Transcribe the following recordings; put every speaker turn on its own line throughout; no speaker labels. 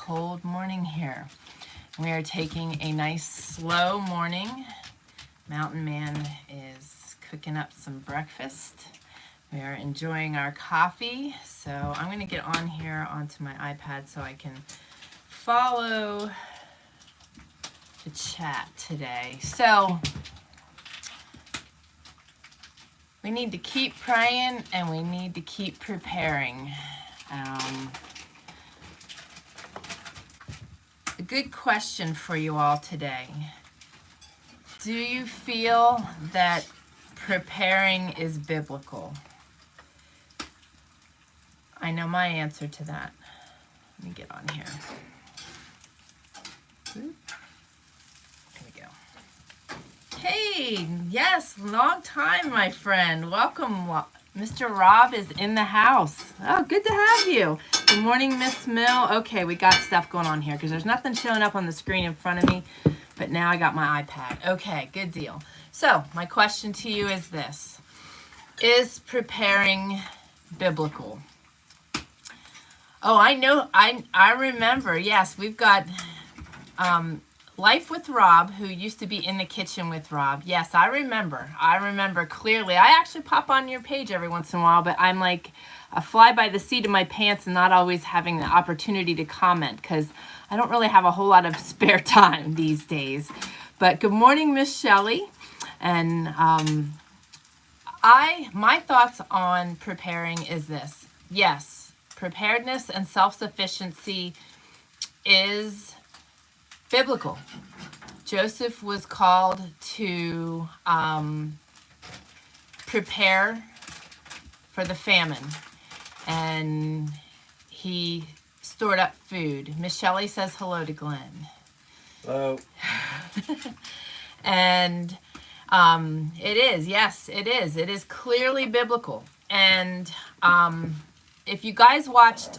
cold morning here. We are taking a nice slow morning. Mountain Man is cooking up some breakfast. We are enjoying our coffee. So I'm going to get on here onto my iPad so I can follow the chat today. So we need to keep praying and we need to keep preparing. A good question for you all today. Do you feel that preparing is biblical? I know my answer to that. Let me get on here. There we go. Hey, yes, long time, my friend. Welcome. Mr. Rob is in the house. Oh, good to have you. Good morning, Miss Mill. Okay, we got stuff going on here because there's nothing showing up on the screen in front of me, but now I got my iPad. Okay, good deal. So my question to you is this. Is preparing biblical? Oh, I know. I remember. Yes, we've got Life with Rob, who used to be in the kitchen with Rob. Yes, I remember. I remember clearly. I actually pop on your page every once in a while, but I'm like a fly by the seat of my pants and not always having the opportunity to comment because I don't really have a whole lot of spare time these days. But good morning, Miss Shelley. And my thoughts on preparing is this. Yes, preparedness and self-sufficiency is biblical. Joseph was called to prepare for the famine, and he stored up food. Miss Shelley says hello to Glenn.
Hello.
And it is, yes, it is. It is clearly biblical. And if you guys watched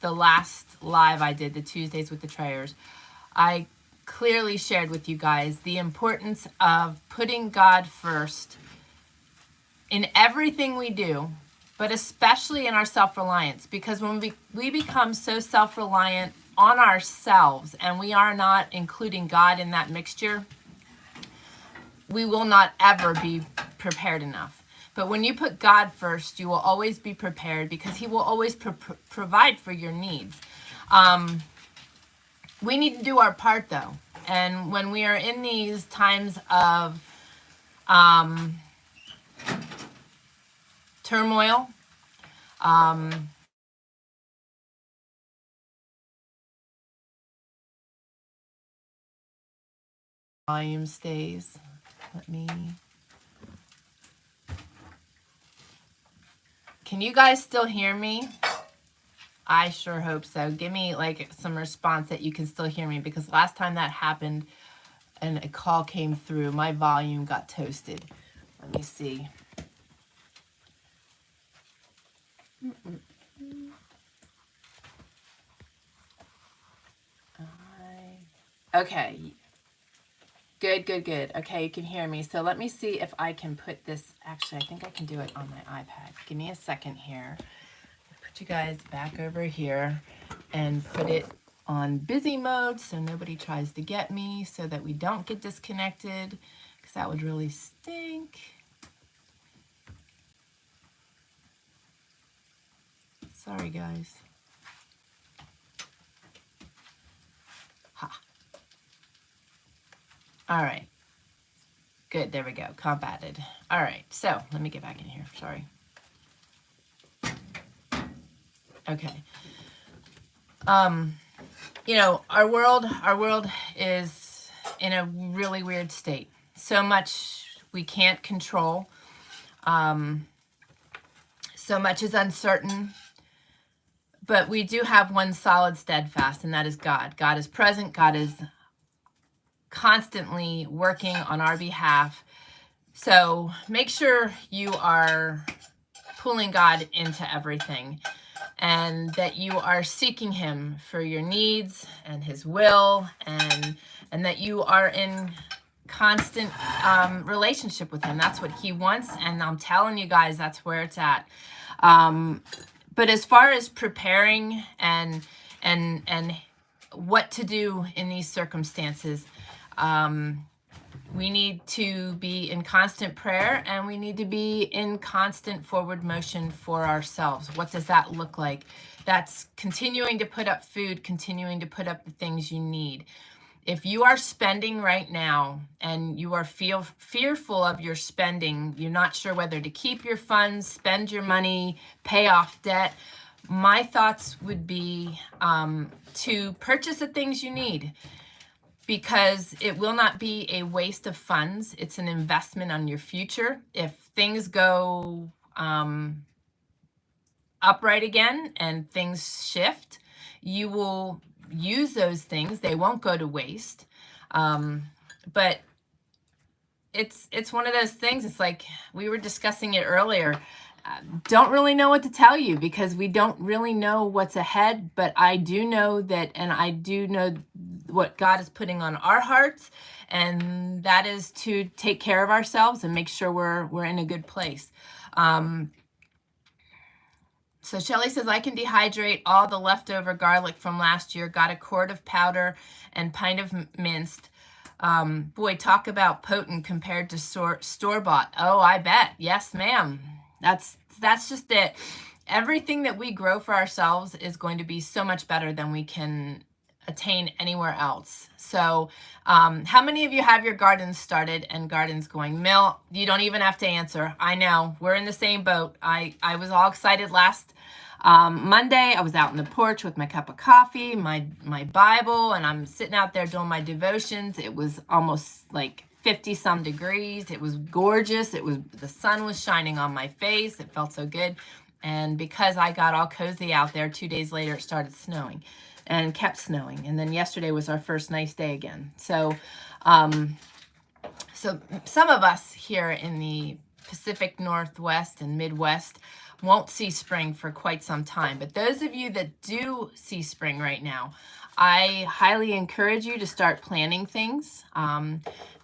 the last live I did, the Tuesdays with the Trayers, I clearly shared with you guys the importance of putting God first in everything we do, but especially in our self-reliance. Because when we become so self-reliant on ourselves and we are not including God in that mixture, we will not ever be prepared enough. But when you put God first, you will always be prepared because he will always provide for your needs. We need to do our part, though. And when we are in these times of turmoil, volume stays. Can you guys still hear me? I sure hope so. Give me like some response that you can still hear me, because last time that happened and a call came through, my volume got toasted. Let me see. Okay. Good. Okay, you can hear me. So let me see if I can put this. Actually, I think I can do it on my iPad. Give me a second here. Put you guys back over here and put it on busy mode so nobody tries to get me, so that we don't get disconnected, because that would really stink. Sorry, guys. Ha. All right. Good. There we go. Combated. All right. So let me get back in here. Sorry. Okay. You know, our world is in a really weird state. So much we can't control. So much is uncertain. But we do have one solid steadfast, and that is God. God is present. God is constantly working on our behalf. So make sure you are pulling God into everything, and that you are seeking him for your needs and his will, and that you are in constant relationship with him. That's what he wants, and I'm telling you guys, that's where it's at. But as far as preparing and what to do in these circumstances. We need to be in constant prayer, and we need to be in constant forward motion for ourselves. What does that look like? That's continuing to put up food, continuing to put up the things you need. If you are spending right now and you are fearful of your spending, you're not sure whether to keep your funds, spend your money, pay off debt, my thoughts would be to purchase the things you need, because it will not be a waste of funds. It's an investment on your future. If things go upright again and things shift, you will use those things. They won't go to waste. But it's one of those things. It's like we were discussing it earlier. Don't really know what to tell you, because we don't really know what's ahead, but I do know that, and I do know what God is putting on our hearts, and that is to take care of ourselves and make sure we're in a good place. So Shelly says, I can dehydrate all the leftover garlic from last year. Got a quart of powder and pint of minced. Boy, talk about potent compared to store-bought. Oh, I bet. Yes, ma'am. That's just it. Everything that we grow for ourselves is going to be so much better than we can attain anywhere else. So how many of you have your gardens started and gardens going? Mill, you don't even have to answer. I know, we're in the same boat. I was all excited last Monday. I was out on the porch with my cup of coffee, my Bible, and I'm sitting out there doing my devotions. It was almost like 50 some degrees. It was gorgeous. The sun was shining on my face. It felt so good. And because I got all cozy out there, 2 days later it started snowing and kept snowing. And then yesterday was our first nice day again. So so some of us here in the Pacific Northwest and Midwest won't see spring for quite some time. But those of you that do see spring right now, I highly encourage you to start planning things.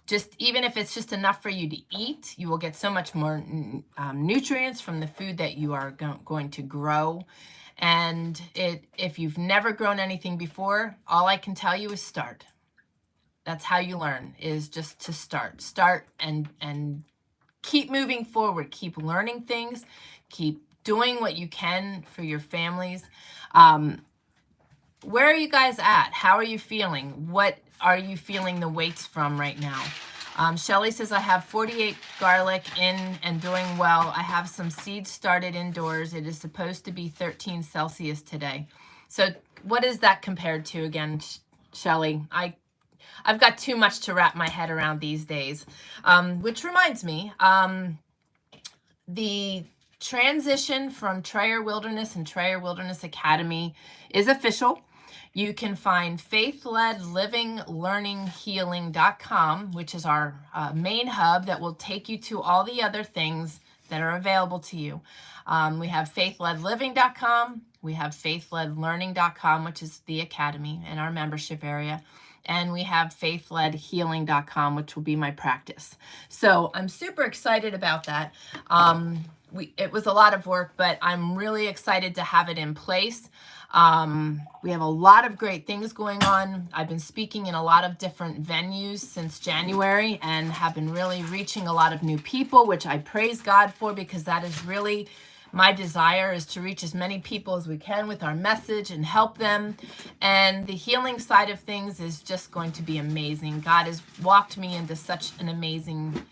Just even if it's just enough for you to eat, you will get so much more nutrients from the food that you are going to grow. And if you've never grown anything before, all I can tell you is start. That's how you learn, is just to start and keep moving forward. Keep learning things, keep doing what you can for your families. Where are you guys at? How are you feeling? What are you feeling the weights from right now? Shelly says, I have 48 garlic in and doing well. I have some seeds started indoors. It is supposed to be 13 Celsius today. So what is that compared to again, Shelly? I've got too much to wrap my head around these days. Which reminds me, the transition from Trayer Wilderness and Trayer Wilderness Academy is official. You can find faith-led-living-learning-healing.com, which is our main hub that will take you to all the other things that are available to you. We have faith-led-living.com. We have faith-led-learning.com, which is the academy and our membership area. And we have faith-led-healing.com, which will be my practice. So I'm super excited about that. It was a lot of work, but I'm really excited to have it in place. We have a lot of great things going on. I've been speaking in a lot of different venues since January and have been really reaching a lot of new people, which I praise God for, because that is really my desire, is to reach as many people as we can with our message and help them. And the healing side of things is just going to be amazing. God has walked me into such an amazing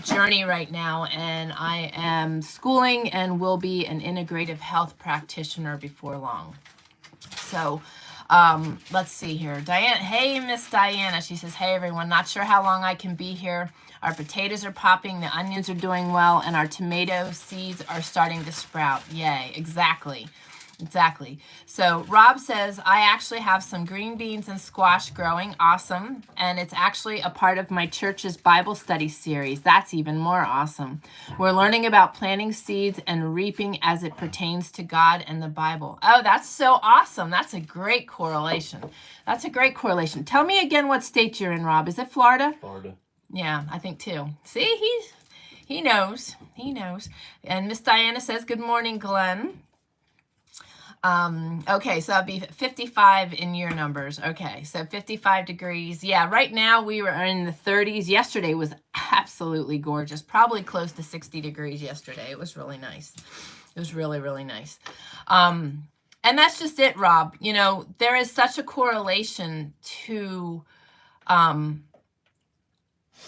journey right now, and I am schooling and will be an integrative health practitioner before long. So let's see here. Diane, hey, Miss Diana. She says, hey, everyone, not sure how long I can be here. Our potatoes are popping, the onions are doing well, and our tomato seeds are starting to sprout. Yay, exactly. Exactly. So Rob says, I actually have some green beans and squash growing. Awesome. And it's actually a part of my church's Bible study series. That's even more awesome. We're learning about planting seeds and reaping as it pertains to God and the Bible. Oh, that's so awesome. That's a great correlation. That's a great correlation. Tell me again what state you're in, Rob. Is it Florida?
Florida.
Yeah, I think too. See, he knows. He knows. And Miss Diana says, good morning, Glenn. Okay, so that'd be 55 in your numbers. Okay, so 55 degrees. Yeah, right now we were in the 30s. Yesterday was absolutely gorgeous. Probably close to 60 degrees yesterday. It was really nice. It was really, really nice. And that's just it, Rob. You know, there is such a correlation to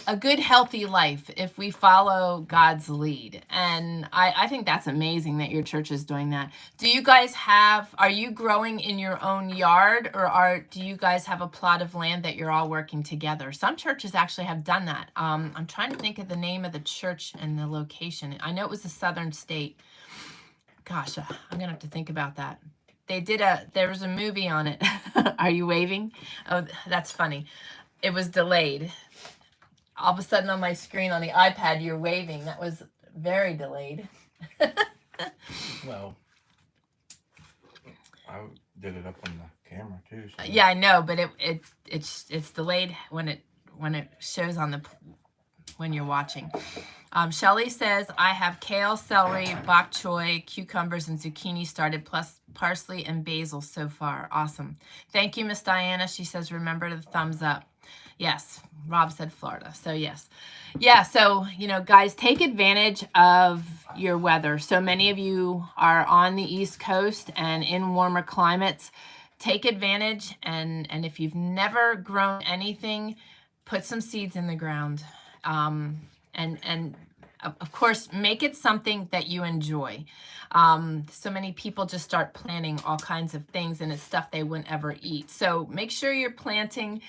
a good, healthy life if we follow God's lead. And I think that's amazing that your church is doing that. Do you guys are you growing in your own yard, or do you guys have a plot of land that you're all working together? Some churches actually have done that. I'm trying to think of the name of the church and the location. I know it was a southern state. Gosh, I'm going to have to think about that. There was a movie on it. Are you waving? Oh, that's funny. It was delayed. All of a sudden on my screen on the iPad, you're waving. That was very delayed.
Well, I did it up on the camera too. So.
Yeah, I know, but it's delayed when it shows on when you're watching. Shelly says, I have kale, celery, bok choy, cucumbers, and zucchini started, plus parsley and basil so far. Awesome. Thank you, Miss Diana. She says, remember the thumbs up. Yes, Rob said Florida. So yes. Yeah, so, you know, guys, take advantage of your weather. So many of you are on the East Coast and in warmer climates. Take advantage, and if you've never grown anything, put some seeds in the ground. And of course, make it something that you enjoy. So many people just start planting all kinds of things, and it's stuff they wouldn't ever eat. So make sure you're planting,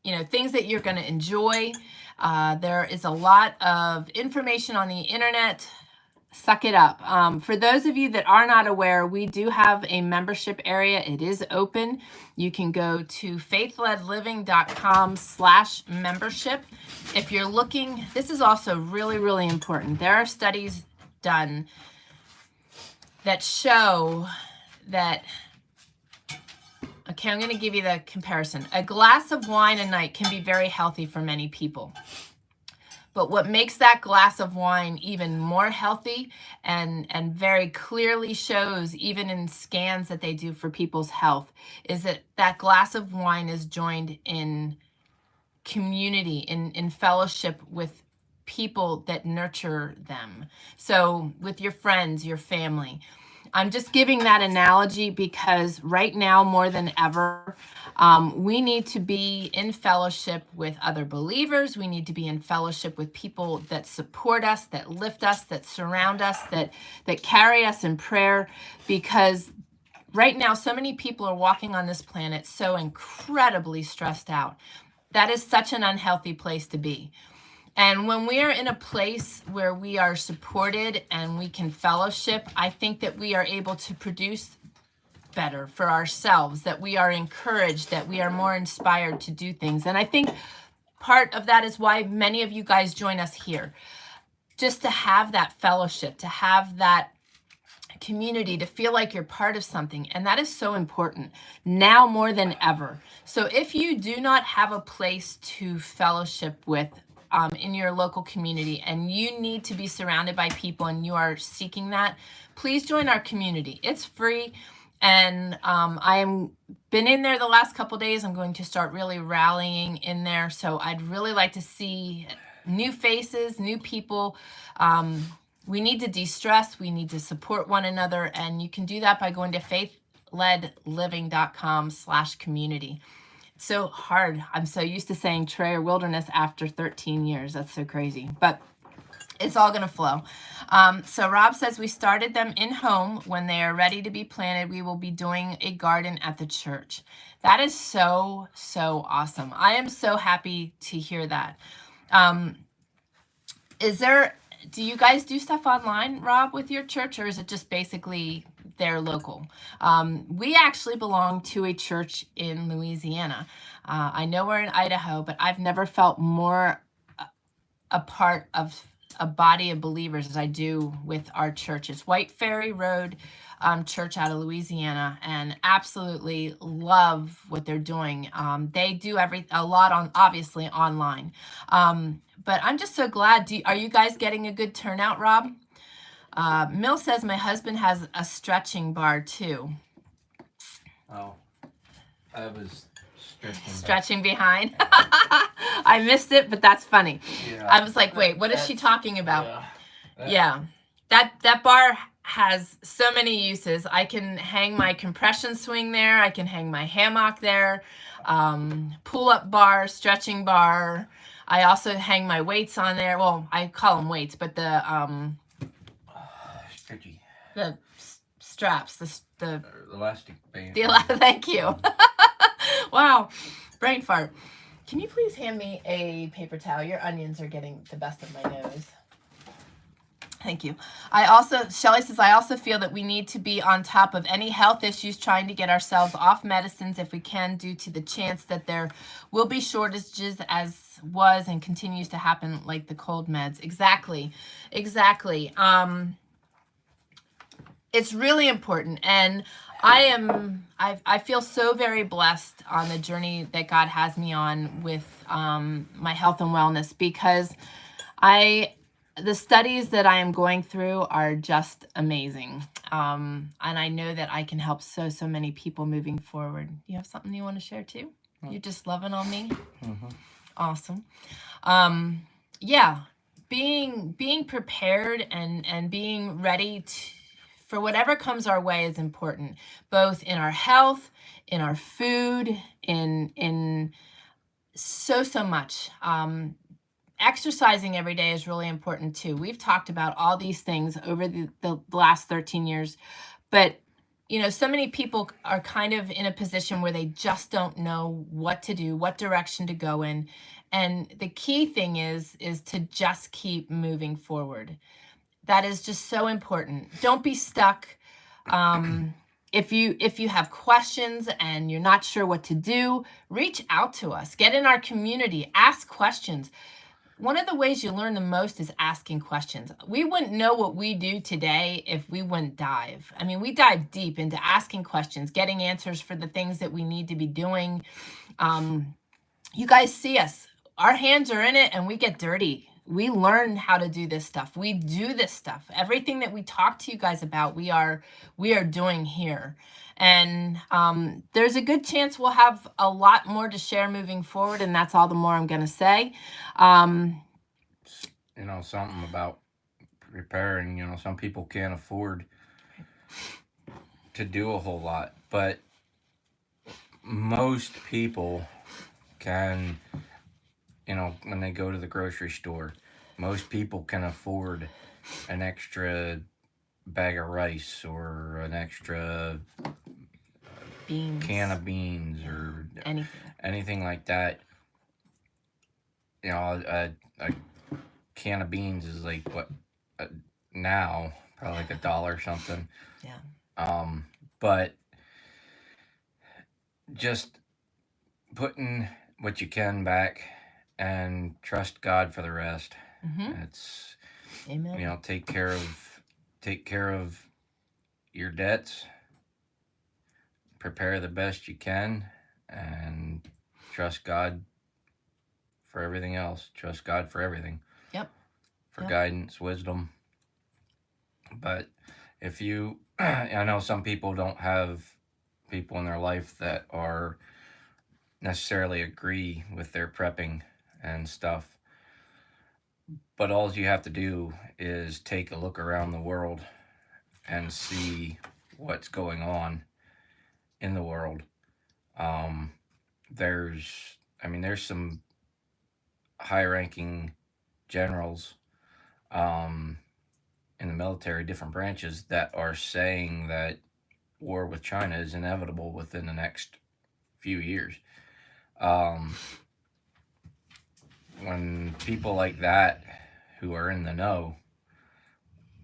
you know, things that you're going to enjoy. There is a lot of information on the internet. Suck it up. For those of you that are not aware, we do have a membership area. It is open. You can go to faithledliving.com/membership. If you're looking, this is also really, really important. There are studies done that show that, okay, I'm going to give you the comparison. A glass of wine a night can be very healthy for many people. But what makes that glass of wine even more healthy and very clearly shows, even in scans that they do for people's health, is that that glass of wine is joined in community, in fellowship with people that nurture them. So with your friends, your family. I'm just giving that analogy because right now, more than ever, we need to be in fellowship with other believers. We need to be in fellowship with people that support us, that lift us, that surround us, that carry us in prayer, because right now, so many people are walking on this planet so incredibly stressed out. That is such an unhealthy place to be. And when we are in a place where we are supported and we can fellowship, I think that we are able to produce better for ourselves, that we are encouraged, that we are more inspired to do things. And I think part of that is why many of you guys join us here, just to have that fellowship, to have that community, to feel like you're part of something. And that is so important now more than ever. So if you do not have a place to fellowship with in your local community, and you need to be surrounded by people and you are seeking that, please join our community. It's free. And I am been in there the last couple days. I'm going to start really rallying in there. So I'd really like to see new faces, new people. We need to de-stress. We need to support one another. And you can do that by going to faithledliving.com/community. So hard. I'm so used to saying Trayer Wilderness after 13 years. That's so crazy. But it's all going to flow. So Rob says, we started them in home. When they are ready to be planted, we will be doing a garden at the church. That is so, so awesome. I am so happy to hear that. Do you guys do stuff online, Rob, with your church, or is it just basically they're local? We actually belong to a church in Louisiana. I know we're in Idaho, but I've never felt more a part of a body of believers as I do with our church. It's White Ferry Road Church out of Louisiana, and absolutely love what they're doing. They do a lot on, obviously, online. But I'm just so glad. Are you guys getting a good turnout, Rob? Mill says my husband has a stretching bar too.
Oh, I was
Stretching behind. I missed it, but that's funny.
Yeah.
I was like, wait, what is she talking about?
Yeah.
That bar has so many uses. I can hang my compression swing there. I can hang my hammock there. Pull-up bar, stretching bar. I also hang my weights on there. Well, I call them weights, but the
Stretchy.
the straps, the
Elastic band.
thank you. Wow, brain fart. Can you please hand me a paper towel? Your onions are getting the best of my nose. Thank you. Shelley says, I also feel that we need to be on top of any health issues, trying to get ourselves off medicines if we can, due to the chance that there will be shortages, as was and continues to happen, like the cold meds. Exactly. It's really important. And I feel so very blessed on the journey that God has me on with my health and wellness, because the studies that I am going through are just amazing. And I know that I can help so many people moving forward. You have something you want to share too? You're just loving on me?
Mm-hmm.
Awesome. Yeah, being prepared and being ready for whatever comes our way is important, both in our health, in our food, in so much. Exercising every day is really important too. We've talked about all these things over the last 13 years, but so many people are kind of in a position where they just don't know what to do, what direction to go in. And the key thing is to just keep moving forward. That is just so important. Don't be stuck. If you have questions and you're not sure what to do, reach out to us. Get in our community. Ask questions. One of the ways you learn the most is asking questions. We wouldn't know what we do today if we wouldn't dive. I mean, we dive deep into asking questions, getting answers for the things that we need to be doing. You guys see us. Our hands are in it and we get dirty. We learn how to do this stuff. We do this stuff. Everything that we talk to you guys about, we are doing here. And there's a good chance we'll have a lot more to share moving forward, and that's all the more I'm going to say.
Something about preparing, some people can't afford to do a whole lot, but most people can, when they go to the grocery store, most people can afford an extra bag of rice or an extra can of beans or anything like that. A can of beans is like what now probably like $1 or something.
Yeah.
But just putting what you can back and trust God for the rest. It's
Amen.
Take care of your debts, prepare the best you can, and trust God for everything else. Trust God for everything.
Yep.
For guidance, wisdom. But if you, I know some people don't have people in their life that are necessarily agree with their prepping and stuff. But all you have to do is take a look around the world and see what's going on in the world. There's some high-ranking generals in the military, different branches, that are saying that war with China is inevitable within the next few years. When people like that, who are in the know,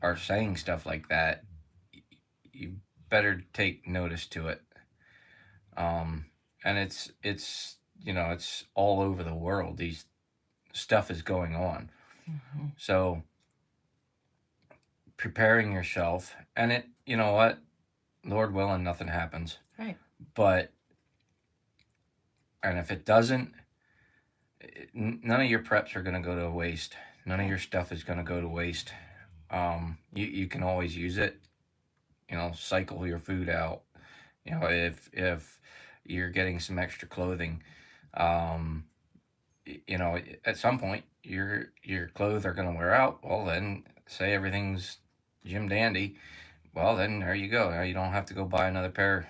are saying stuff like that, you better take notice to it. And it's all over the world. These stuff is going on. So preparing yourself, and it, you know what, Lord willing, nothing happens.
Right.
And if it doesn't, none of your preps are going to go to waste. None of your stuff is going to go to waste. You can always use it. Cycle your food out. If you're getting some extra clothing, um, at some point your clothes are going to wear out. Well, then say everything's Jim Dandy. Well, then there you go. Now you don't have to go buy another pair.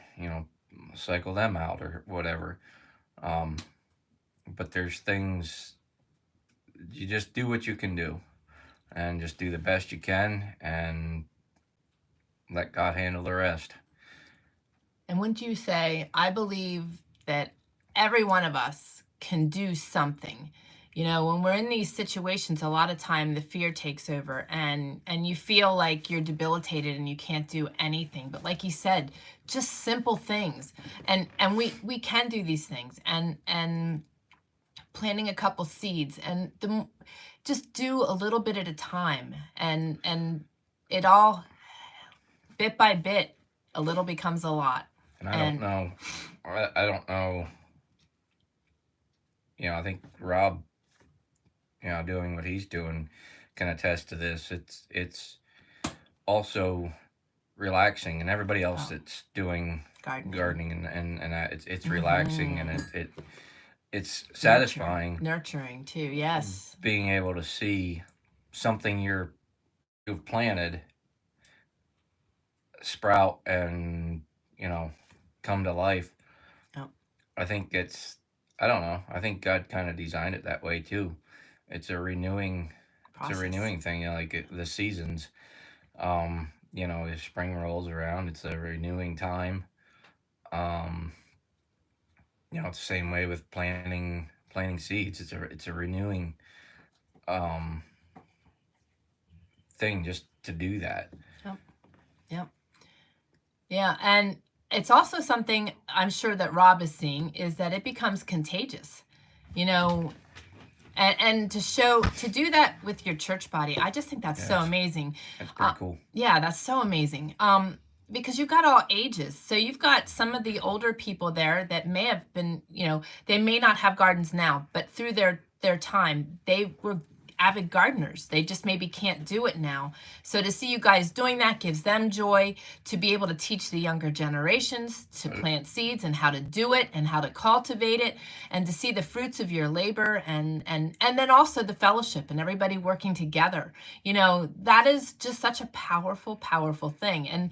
Cycle them out or whatever. Um, but there's things you just do what you can do, and just do the best you can, and let God handle the rest.
And wouldn't you say, I believe that every one of us can do something. When we're in these situations, a lot of time the fear takes over, and you feel like you're debilitated and you can't do anything. But like you said, just simple things. And we can do these things, and planting a couple seeds, and just do a little bit at a time, and it all, bit by bit, a little becomes a lot.
And I don't know. I don't know. I think Rob, doing what he's doing, can attest to this. It's also relaxing, and everybody else that's doing gardening and that, it's relaxing, and it's satisfying.
Nurturing too. Yes.
Being able to see something you've planted sprout and come to life.
Oh.
I think I don't know. I think God kind of designed it that way too. It's a renewing
Process.
It's a renewing thing. Like the seasons. As spring rolls around, it's a renewing time. It's the same way with planting seeds. It's a renewing thing just to do that.
Yep. Yeah, and it's also something I'm sure that Rob is seeing, is that it becomes contagious. And to do that with your church body, I just think that's so amazing.
That's pretty cool.
Yeah, that's so amazing. Because you've got all ages. So you've got some of the older people there that may have been, they may not have gardens now, but through their time, they were avid gardeners. They just maybe can't do it now. So to see you guys doing that gives them joy, to be able to teach the younger generations to plant seeds and how to do it and how to cultivate it, and to see the fruits of your labor, and then also the fellowship and everybody working together. That is just such a powerful, powerful thing. And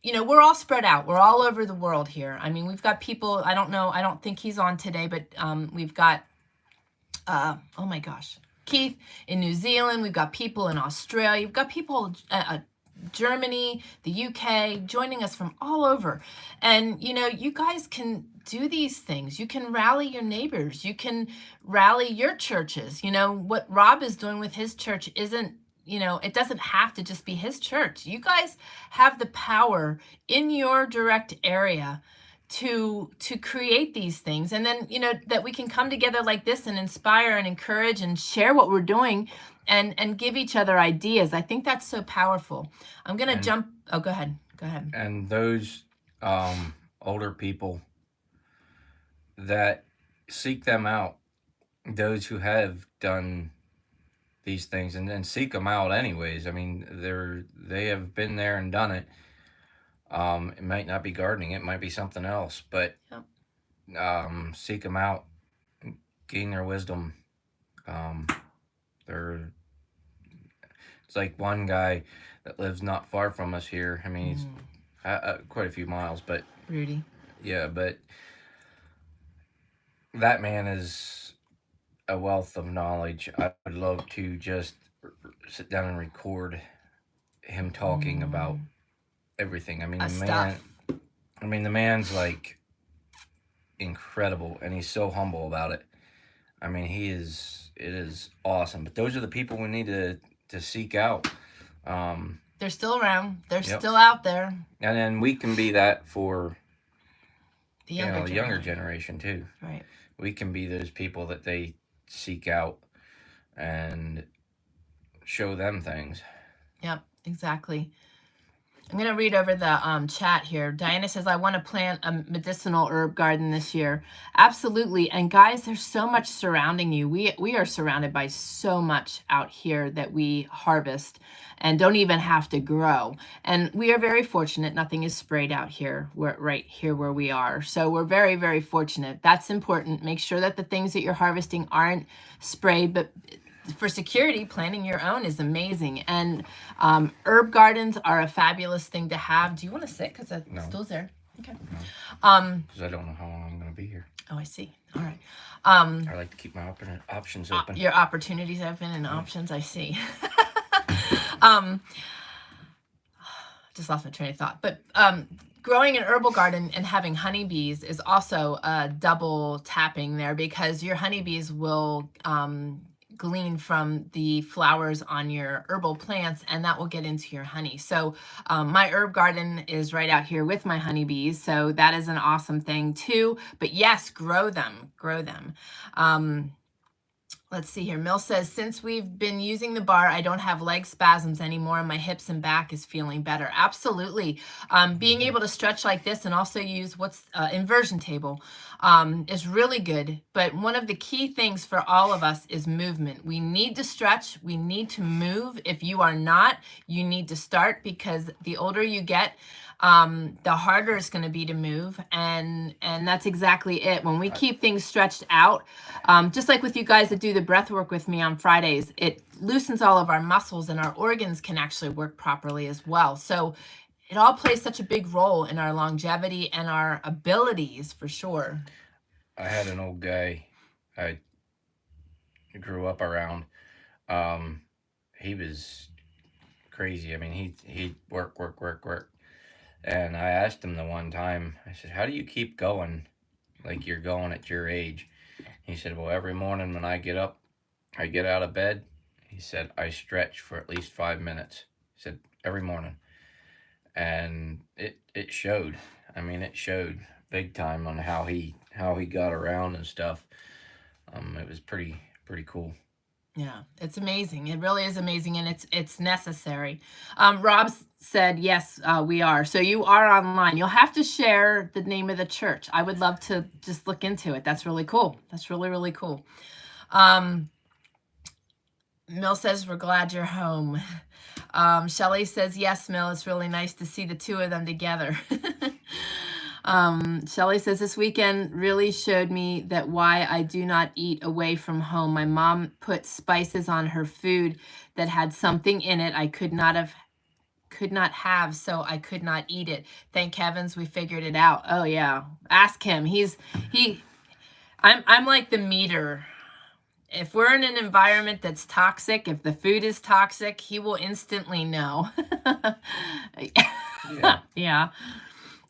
we're all spread out. We're all over the world here. I mean, we've got people, I don't think he's on today, but we've got, oh my gosh, Keith in New Zealand. We've got people in Australia. We've got people Germany, the UK, joining us from all over. And you guys can do these things. You can rally your neighbors. You can rally your churches. What Rob is doing with his church isn't, it doesn't have to just be his church. You guys have the power in your direct area to create these things, and then that we can come together like this and inspire and encourage and share what we're doing, and give each other ideas. I think that's so powerful. I'm gonna jump. Oh, go ahead.
And those older people that seek them out, those who have done these things, and then seek them out anyways. I mean, they have been there and done it. It might not be gardening, it might be something else, but seek them out, gain their wisdom. It's like one guy that lives not far from us here. I mean, he's quite a few miles, but
Rudy.
Yeah, but that man is a wealth of knowledge. I would love to just sit down and record him talking about everything. I mean, the man's like incredible, and he's so humble about it. I mean, it is awesome. But those are the people we need to seek out.
They're still around. They're still out there.
And then we can be that for
the
younger generation too.
Right.
We can be those people that they seek out and show them things.
Yep, exactly. I'm going to read over the chat here. Diana says, I want to plant a medicinal herb garden this year. Absolutely. And guys, there's so much surrounding you. We are surrounded by so much out here that we harvest and don't even have to grow. And we are very fortunate. Nothing is sprayed out here. We're right here where we are. So we're very, very fortunate. That's important. Make sure that the things that you're harvesting aren't sprayed, but for security, planting your own is amazing. And herb gardens are a fabulous thing to have. Do you want to sit? Because the stool's there. Okay.
Because I don't know how long I'm going to be here.
Oh, I see. All right.
I like to keep my options open.
Your opportunities open and options, I see. Just lost my train of thought. But growing an herbal garden and having honeybees is also a double tapping there, because your honeybees will glean from the flowers on your herbal plants, and that will get into your honey. So my herb garden is right out here with my honeybees, so that is an awesome thing too. But yes, grow them. Let's see here. Mill says, since we've been using the bar, I don't have leg spasms anymore, and my hips and back is feeling better. Absolutely. Being able to stretch like this and also use what's inversion table is really good. But one of the key things for all of us is movement. We need to stretch. We need to move. If you are not, you need to start, because the older you get, the harder it's going to be to move. And that's exactly it. When we keep things stretched out, just like with you guys that do the breath work with me on Fridays, it loosens all of our muscles, and our organs can actually work properly as well. So it all plays such a big role in our longevity and our abilities, for sure.
I had an old guy I grew up around. He was crazy. I mean, he'd work. And I asked him the one time, I said, how do you keep going like you're going at your age? He said, well, every morning when I get up, I get out of bed. He said, I stretch for at least 5 minutes. He said, every morning. And it showed. I mean, it showed big time on how he got around and stuff. It was pretty cool.
Yeah, it's amazing. It really is amazing, and it's necessary. Rob said, yes, we are. So you are online. You'll have to share the name of the church. I would love to just look into it. That's really cool. That's really, really cool. Mill says, we're glad you're home. Shelly says, yes, Mill, it's really nice to see the two of them together. Shelly says, this weekend really showed me that why I do not eat away from home. My mom put spices on her food that had something in it I could not have, so I could not eat it. Thank heavens we figured it out. Oh yeah. Ask him. I'm like the meter. If we're in an environment that's toxic, if the food is toxic, he will instantly know. Yeah.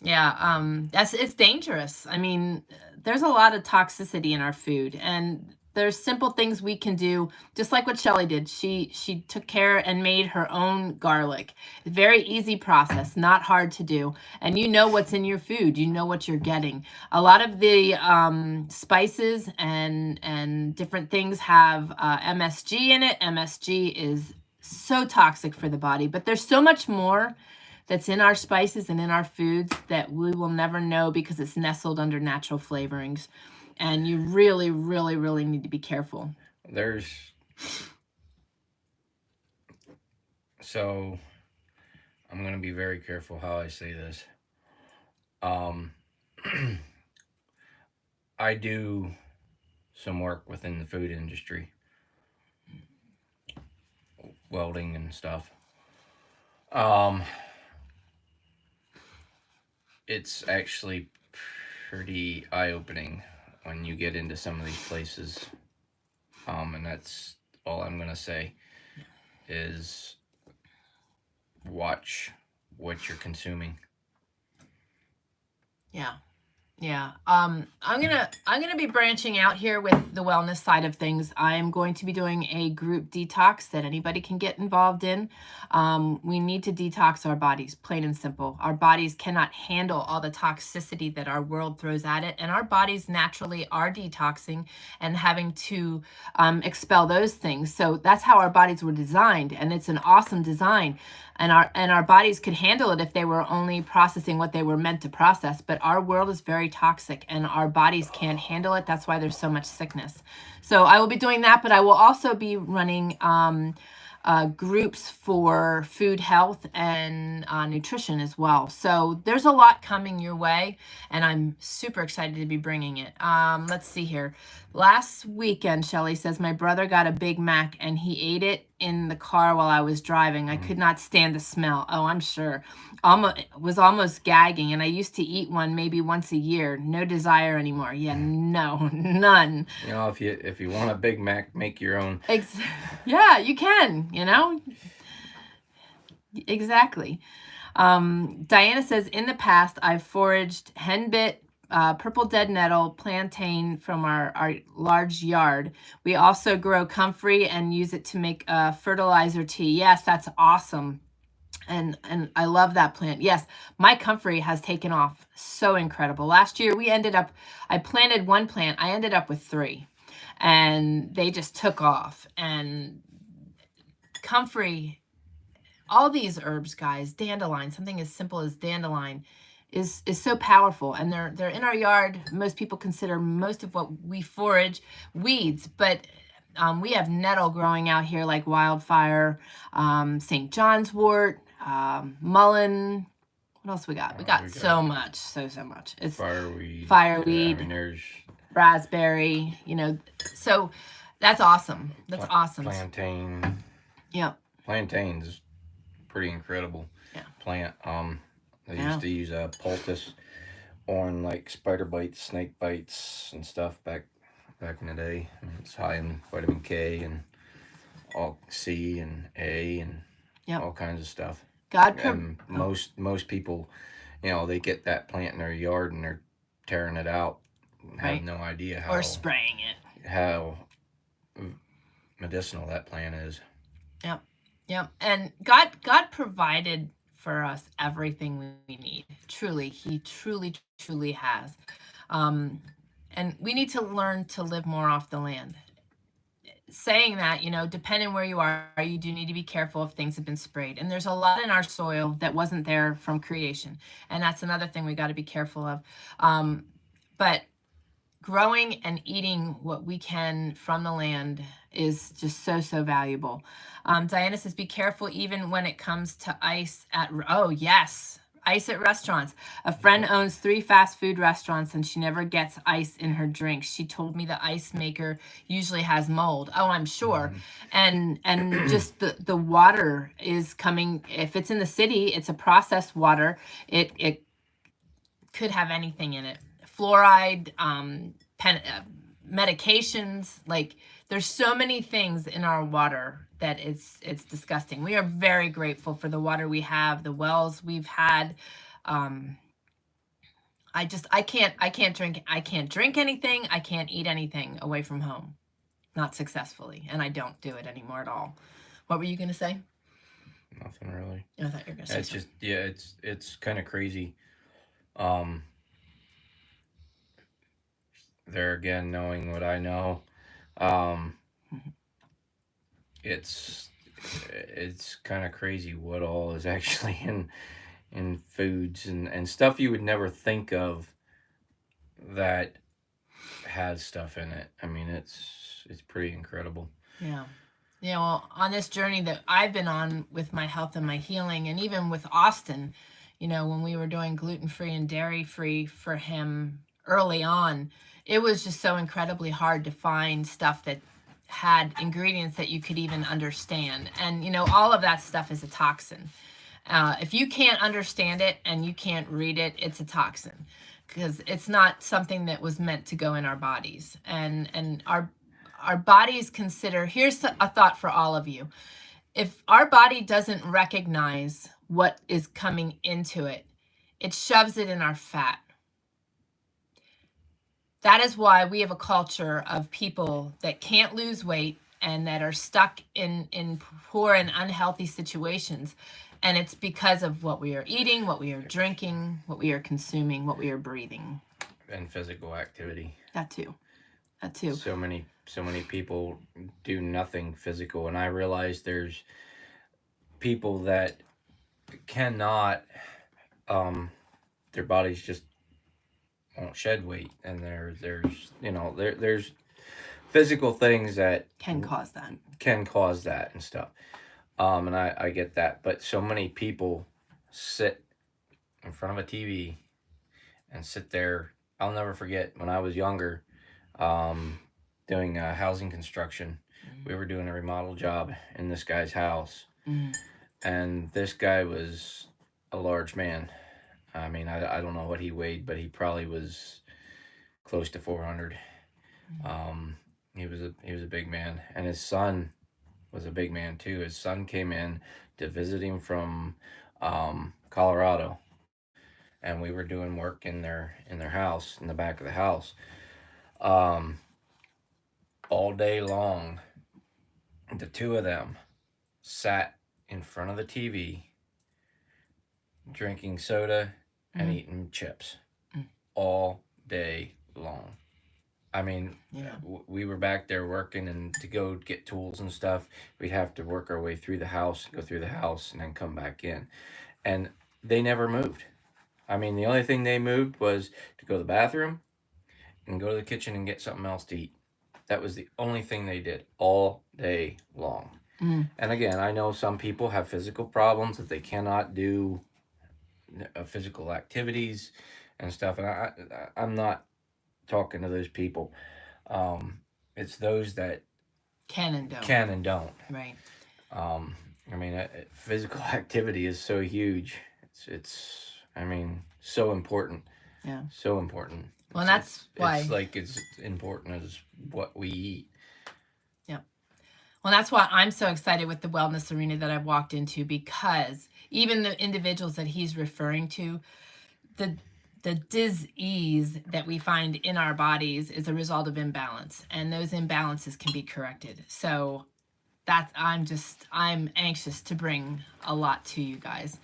It's dangerous. I mean, there's a lot of toxicity in our food, and there's simple things we can do, just like what Shelly did. She took care and made her own garlic. Very easy process, not hard to do. And you know what's in your food. You know what you're getting. A lot of the spices and different things have MSG in it. MSG is so toxic for the body, but there's so much more that's in our spices and in our foods that we will never know, because it's nestled under natural flavorings. And you really, really, really need to be careful.
So I'm going to be very careful how I say this. I do some work within the food industry, welding and stuff. It's actually pretty eye-opening when you get into some of these places. And that's all I'm going to say is watch what you're consuming.
Yeah. Yeah. I'm gonna be branching out here with the wellness side of things. I'm going to be doing a group detox that anybody can get involved in. We need to detox our bodies, plain and simple. Our bodies cannot handle all the toxicity that our world throws at it, and our bodies naturally are detoxing and having to expel those things. So that's how our bodies were designed, and it's an awesome design. And our bodies could handle it if they were only processing what they were meant to process. But our world is very toxic, and our bodies can't handle it. That's why there's so much sickness. So I will be doing that, but I will also be running groups for food health and nutrition as well. So there's a lot coming your way, and I'm super excited to be bringing it. Let's see here. Last weekend, Shelly says, my brother got a Big Mac and he ate it in the car while I was driving. I could not stand the smell. Oh, I'm sure. Was almost gagging, and I used to eat one maybe once a year. No desire anymore. Yeah, no, none.
You know, if you want a Big Mac, make your own.
Yeah, you can, Exactly. Diana says, in the past, I've foraged henbit, purple dead nettle, plantain from our large yard. We also grow comfrey and use it to make fertilizer tea. Yes, that's awesome. And I love that plant. Yes, my comfrey has taken off. So incredible. Last year I planted one plant. I ended up with 3, and they just took off. And comfrey, all these herbs, guys, dandelion, something as simple as dandelion is so powerful, and they're in our yard. Most people consider most of what we forage weeds, but we have nettle growing out here like wildfire, St. John's wort, mullein. What else we got? We got so much, so much. It's
fireweed.
I
mean, there's
raspberry. So that's awesome. That's awesome.
Plantain.
Yep.
Plantain's pretty incredible.
Yeah.
Plant. They used to use poultice on like spider bites, snake bites, and stuff back in the day. I mean, it's high in vitamin K and all C and A and all kinds of stuff. And most people, they get that plant in their yard and they're tearing it out and have no idea how,
or spraying it,
how medicinal that plant is.
Yep. And God provided for us everything we need. Truly, He truly has. And we need to learn to live more off the land. Saying that, depending where you are, you do need to be careful if things have been sprayed. And there's a lot in our soil that wasn't there from creation. And that's another thing we got to be careful of. But growing and eating what we can from the land is just so valuable. Diana says, be careful even when it comes to ice at, ice at restaurants. A friend owns 3 fast food restaurants and she never gets ice in her drinks. She told me the ice maker usually has mold. Oh, I'm sure. And just the water is coming. If it's in the city, it's a processed water. It could have anything in it. Fluoride, medications, like there's so many things in our water that it's disgusting. We are very grateful for the water we have, the wells we've had. I can't drink anything. I can't eat anything away from home, not successfully, and I don't do it anymore at all. What were you gonna say?
Nothing really.
I thought you were gonna say something.
It's kind of crazy. There again, knowing what I know, it's kind of crazy what all is actually in foods and stuff you would never think of that has stuff in it. I mean, it's pretty incredible.
Yeah. Well, on this journey that I've been on with my health and my healing, and even with Austin, when we were doing gluten-free and dairy-free for him early on, it was just so incredibly hard to find stuff that had ingredients that you could even understand. And, all of that stuff is a toxin. If you can't understand it and you can't read it, it's a toxin, because it's not something that was meant to go in our bodies. And our bodies consider, here's a thought for all of you. If our body doesn't recognize what is coming into it, it shoves it in our fat. that is why we have a culture of people that can't lose weight and that are stuck in poor and unhealthy situations. And it's because of what we are eating, what we are drinking, what we are consuming, what we are breathing.
And physical activity.
That too. That too.
So many people do nothing physical, and I realize there's people that cannot, their bodies just won't shed weight, and there's physical things that
Can cause that.
And stuff. And I get that, but so many people sit in front of a TV and sit there. I'll never forget when I was younger, doing housing construction. We were doing a remodel job in this guy's house, and this guy was a large man. I mean, I don't know what he weighed, but he probably was close to 400. He was a big man, and his son was a big man too. His son came in to visit him from Colorado, and we were doing work in their house, in the back of the house, um, all day long. The two of them sat in front of the TV, drinking soda and eating chips all day long. I mean, we were back there working, and to go get tools and stuff, we'd have to work our way through the house, go through the house, and then come back in. And they never moved. I mean, the only thing they moved was to go to the bathroom and go to the kitchen and get something else to eat. That was the only thing they did all day long. And again, I know some people have physical problems that they cannot do physical activities and stuff. And I'm not talking to those people. It's those that
can and don't. Right.
I mean, physical activity is so huge. It's I mean, so important.
Yeah.
So important.
Well, that's why
it's important as what we eat.
Yeah. Well, that's why I'm so excited with the wellness arena that I've walked into, because even the individuals that he's referring to, the dis-ease that we find in our bodies is a result of imbalance, and those imbalances can be corrected. So that's I'm anxious to bring a lot to you guys.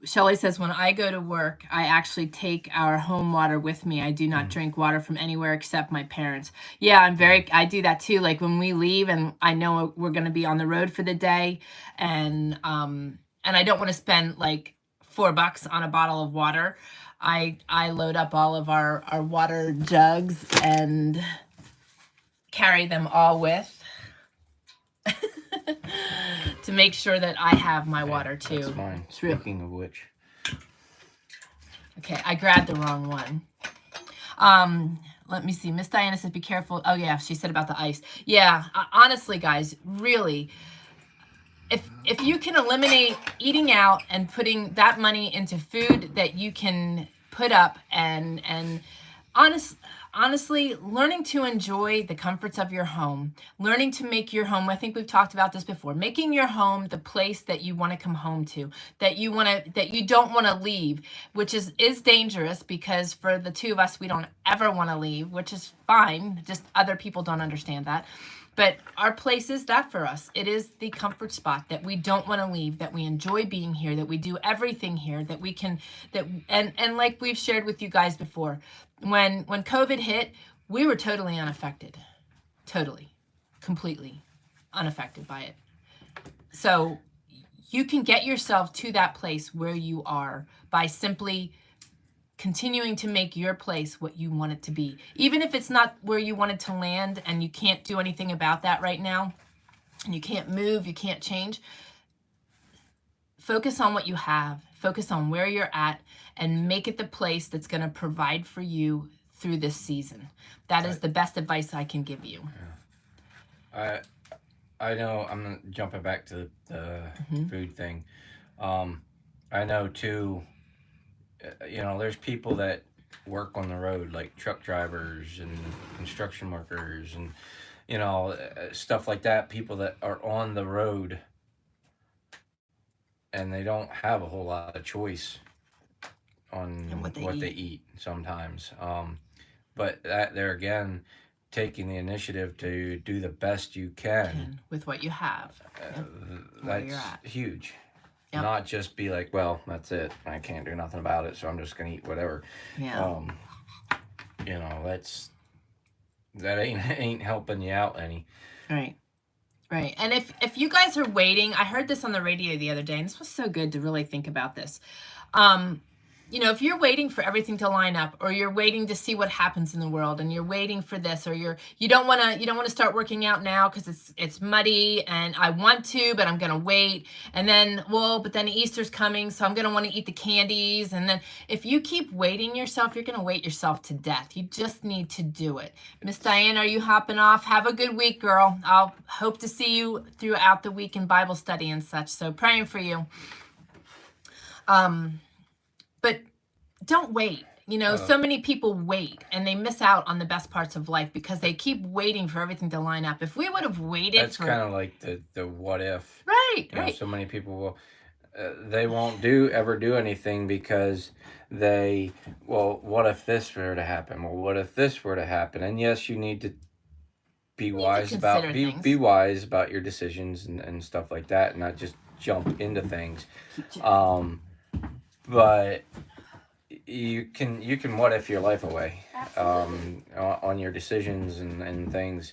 Shelley says, when I go to work, I actually take our home water with me. I do not drink water from anywhere except my parents. Yeah, I do that too. Like when we leave and I know we're going to be on the road for the day, and I don't want to spend like $4 on a bottle of water. I load up all of our water jugs and carry them all with to make sure that I have my water too.
That's mine. Speaking of which.
Okay, I grabbed the wrong one. Let me see. Miss Diana says, be careful. Oh yeah, she said about the ice. Yeah, honestly, guys, really, if you can eliminate eating out and putting that money into food that you can put up, and honestly, learning to enjoy the comforts of your home, learning to make your home, I think we've talked about this before, making your home the place that you want to come home to, that you don't want to leave, which is dangerous, because for the two of us, we don't ever want to leave, which is fine. Just other people don't understand that. But our place is that for us. It is the comfort spot that we don't want to leave, that we enjoy being here, that we do everything here, that we can, and like we've shared with you guys before, when COVID hit, we were totally unaffected. Totally, completely unaffected by it. So you can get yourself to that place where you are by simply continuing to make your place what you want it to be. Even if it's not where you want it to land and you can't do anything about that right now, and you can't move, you can't change, focus on what you have, focus on where you're at, and make it the place that's going to provide for you through this season. That is the best advice I can give you.
Yeah. I know, I'm jumping back to the food thing. I know too, there's people that work on the road, like truck drivers and construction workers and, stuff like that. People that are on the road and they don't have a whole lot of choice on what they eat sometimes. but that there again, taking the initiative to do the best you can,
with what you have. Yep. Where you're
that's
at.
huge.
Yep.
Not just be like, well, that's it. I can't do nothing about it, so I'm just gonna eat whatever.
Yeah.
That ain't helping you out any.
Right. Right. And if you guys are waiting, I heard this on the radio the other day, and this was so good to really think about this. If you're waiting for everything to line up, or you're waiting to see what happens in the world, and you're waiting for this, or you don't want to start working out now because it's muddy, and I want to, but I'm gonna wait, and then but then Easter's coming, so I'm gonna want to eat the candies, and then if you keep waiting yourself, you're gonna wait yourself to death. You just need to do it. Miss Diane, are you hopping off? Have a good week, girl. I'll hope to see you throughout the week in Bible study and such. So praying for you. But don't wait. So many people wait and they miss out on the best parts of life because they keep waiting for everything to line up. If we would have waited,
that's kind of like the what if.
Right.
So many people will. They won't ever do anything because what if this were to happen? Well, what if this were to happen? And yes, you need to be wise about your decisions and stuff like that, and not just jump into things. But you can what if your life away on your decisions and things.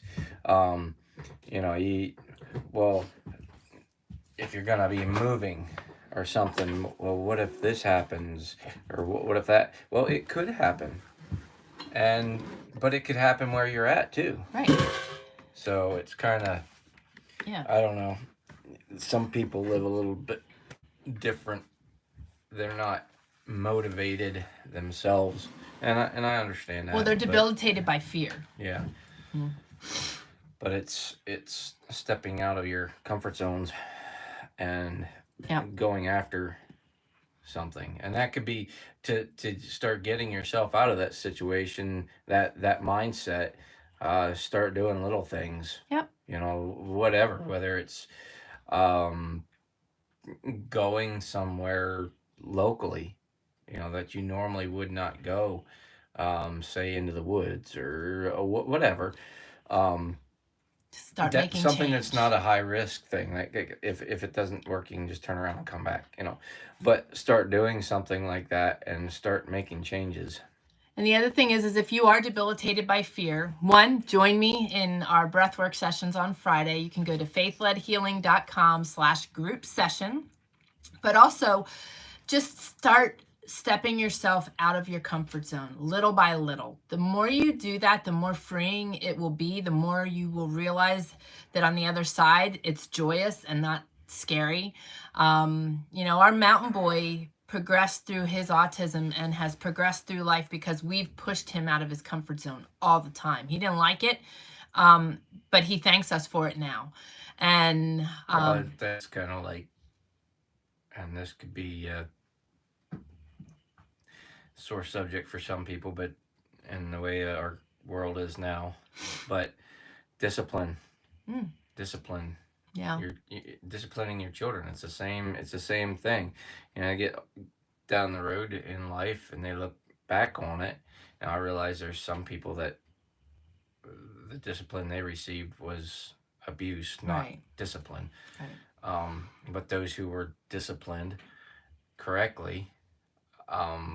If you're gonna be moving or something, well, what if this happens, or what if that? Well, it could happen, but it could happen where you're at too.
Right.
So it's kind of, I don't know. Some people live a little bit different. They're not motivated themselves, and I understand that.
Well, they're debilitated by fear.
Yeah. Mm-hmm. But it's stepping out of your comfort zones and going after something, and that could be to start getting yourself out of that situation, that mindset. Start doing little things.
Yep.
Whatever, whether it's going somewhere locally, that you normally would not go, say into the woods or whatever.
Start making
something
change.
That's not a high risk thing. Like if it doesn't work, you can just turn around and come back. But start doing something like that and start making changes.
And the other thing is if you are debilitated by fear, join me in our breathwork sessions on Friday. You can go to faithledhealing.com/group session. But also, just start stepping yourself out of your comfort zone little by little. The more you do that, the more freeing it will be. The more you will realize that on the other side, it's joyous and not scary. Our mountain boy progressed through his autism and has progressed through life because we've pushed him out of his comfort zone all the time. He didn't like it, but he thanks us for it now. And
that's kind of like, and this could be a sore subject for some people, but in the way our world is now, but discipline.
Yeah.
You're disciplining your children. It's the same thing. I get down the road in life and they look back on it, and I realize there's some people that the discipline they received was abuse, not discipline.
Right.
But those who were disciplined correctly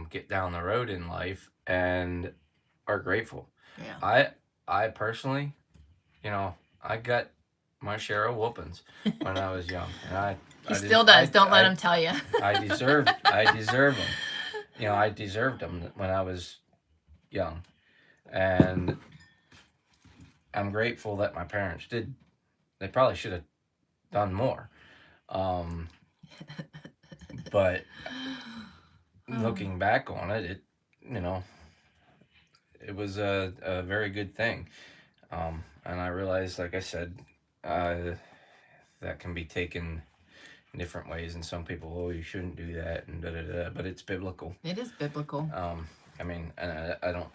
get down the road in life and are grateful.
Yeah.
I personally, I got my share of whoopings when I was young, and
he still does. Don't let him tell you.
I deserved them. I deserved them when I was young, and I'm grateful that my parents did. They probably should have done more, but looking back on it, it was a very good thing, and I realized, like I said, that can be taken in different ways, and some people, you shouldn't do that, and but it's biblical.
It is biblical.
I mean, and I don't.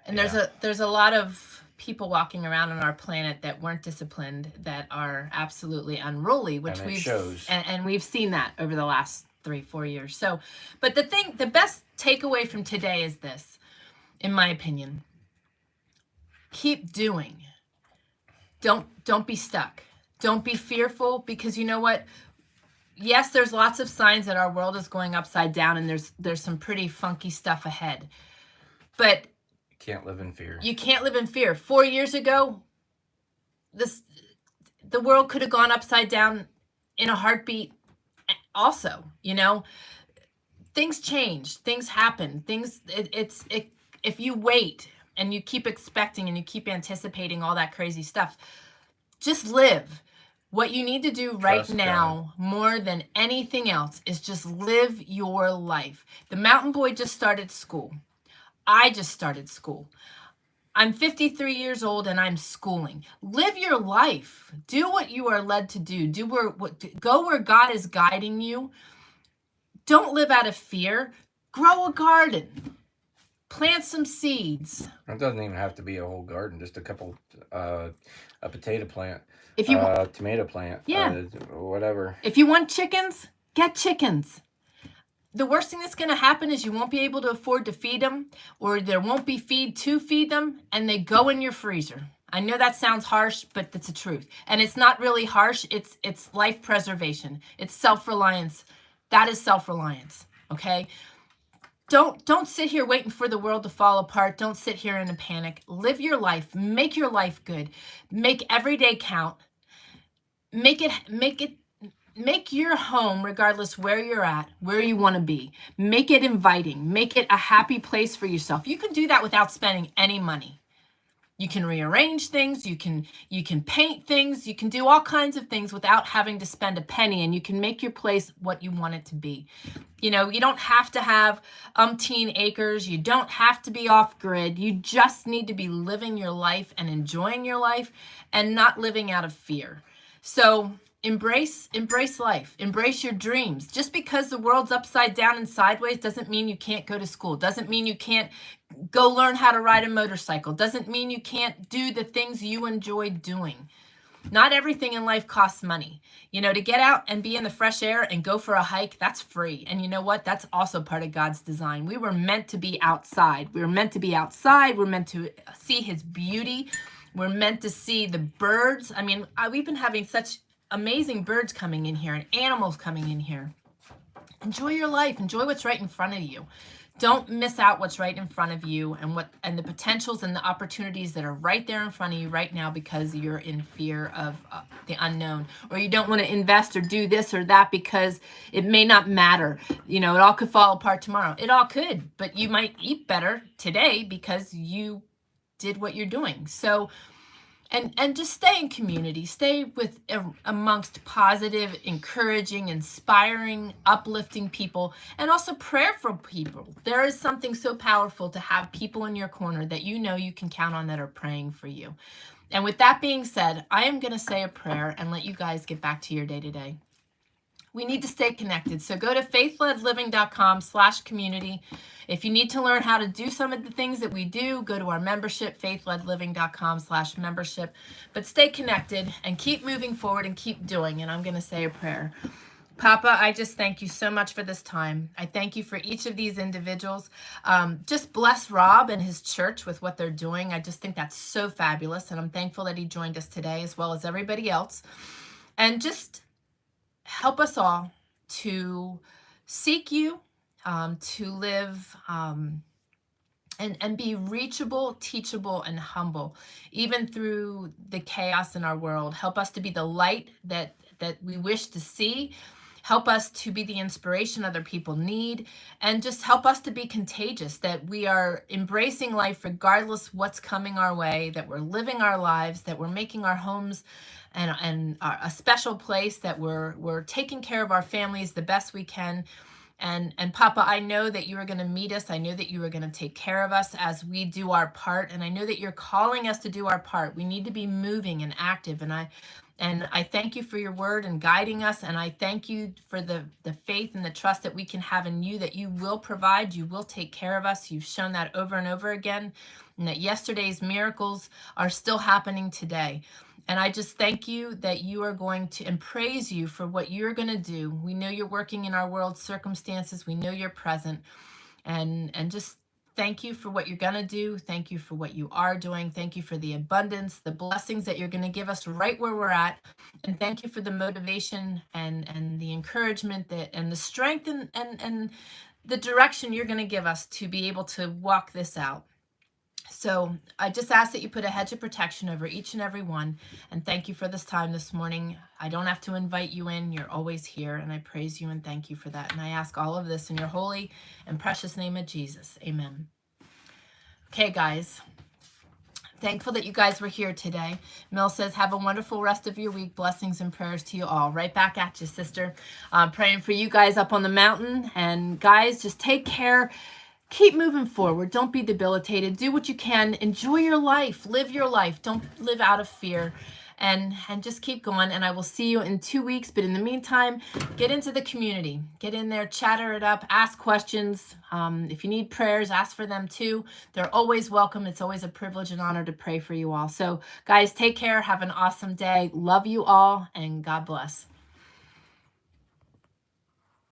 And there's a lot of people walking around on our planet that weren't disciplined, that are absolutely unruly, which we've seen that over the last 3-4 years. So, but the best takeaway from today is this: in my opinion. Keep doing. Don't be stuck. Don't be fearful, because you know what? Yes, there's lots of signs that our world is going upside down, and there's some pretty funky stuff ahead. But
You can't live in fear.
you can't live in fear. 4 years ago, the world could have gone upside down in a heartbeat also, you know. Things change, things happen, if you wait and you keep expecting and you keep anticipating all that crazy stuff, just live. What you need to do right
Trust
now, more than anything else, is just live your life. The mountain boy just started school. I just started school. I'm 53 years old and I'm schooling. Live your life. Do what you are led to do. Go where God is guiding you. Don't live out of fear. Grow a garden. Plant some seeds.
It doesn't even have to be a whole garden. Just a couple, a potato plant,
If you
tomato plant,
Yeah.
whatever.
If you want chickens, get chickens. The worst thing that's going to happen is you won't be able to afford to feed them, or there won't be feed to feed them, and they go in your freezer. I know that sounds harsh, but that's the truth. And it's not really harsh. It's life preservation. It's self-reliance. That is self-reliance. Okay? Don't sit here waiting for the world to fall apart. Don't sit here in a panic. Live your life. Make your life good. Make every day count. Make your home, regardless where you're at, where you want to be. Make it inviting. Make it a happy place for yourself. You can do that without spending any money. You can rearrange things, you can paint things, you can do all kinds of things without having to spend a penny, and you can make your place what you want it to be. You know, you don't have to have umpteen acres, you don't have to be off grid. You just need to be living your life and enjoying your life and not living out of fear. So embrace life, embrace your dreams. Just because the world's upside down and sideways doesn't mean you can't go to school, doesn't mean you can't go learn how to ride a motorcycle, doesn't mean you can't do the things you enjoy doing. Not everything in life costs money. You know, to get out and be in the fresh air and go for a hike, that's free. And you know what? That's also part of God's design. We were meant to be outside. We were meant to be outside. We're meant to see his beauty. We're meant to see the birds. I mean, we've been having such amazing birds coming in here and animals coming in here. Enjoy your life. Enjoy what's right in front of you. Don't miss out what's right in front of you, and the potentials and the opportunities that are right there in front of you right now, because you're in fear of the unknown, or you don't want to invest or do this or that because it may not matter. You know, it all could fall apart tomorrow. It all could, but you might eat better today because you did what you're doing. So and just stay in community, stay with amongst positive, encouraging, inspiring, uplifting people, and also prayerful people. There is something so powerful to have people in your corner that you know you can count on that are praying for you. And with that being said, I am going to say a prayer and let you guys get back to your day to day. We need to stay connected. So go to faithledliving.com/community. If you need to learn how to do some of the things that we do, go to our membership, faithledliving.com/membership. But stay connected and keep moving forward and keep doing. And I'm going to say a prayer. Papa, I just thank you so much for this time. I thank you for each of these individuals. Just bless Rob and his church with what they're doing. I just think that's so fabulous. And I'm thankful that he joined us today, as well as everybody else. And just help us all to seek you, to live and be reachable, teachable, and humble, even through the chaos in our world. Help us to be the light that we wish to see. Help us to be the inspiration other people need, and just help us to be contagious, that we are embracing life regardless what's coming our way, that we're living our lives, that we're making our homes and a special place, that we're taking care of our families the best we can. And Papa, I know that you are going to meet us. I know that you are going to take care of us as we do our part. And I know that you're calling us to do our part. We need to be moving and active. And I thank you for your word and guiding us. And I thank you for the faith and the trust that we can have in you, that you will provide, you will take care of us. You've shown that over and over again, and that yesterday's miracles are still happening today. And I just thank you that you are going to, and praise you for what you're going to do. We know you're working in our world circumstances. We know you're present. And just thank you for what you're going to do. Thank you for what you are doing. Thank you for the abundance, the blessings that you're going to give us right where we're at. And thank you for the motivation and the encouragement that and the strength and the direction you're going to give us to be able to walk this out. So I just ask that you put a hedge of protection over each and every one. And thank you for this time this morning. I don't have to invite you in. You're always here. And I praise you and thank you for that. And I ask all of this in your holy and precious name of Jesus. Amen. Okay, guys. Thankful that you guys were here today. Mill says, have a wonderful rest of your week. Blessings and prayers to you all. Right back at you, sister. Praying for you guys up on the mountain. And guys, just take care. Keep moving forward. Don't be debilitated. Do what you can. Enjoy your life. Live your life. Don't live out of fear. And just keep going. And I will see you in 2 weeks. But in the meantime, get into the community. Get in there, chatter it up, ask questions. If you need prayers, ask for them too. They're always welcome. It's always a privilege and honor to pray for you all. So guys, take care. Have an awesome day. Love you all and God bless.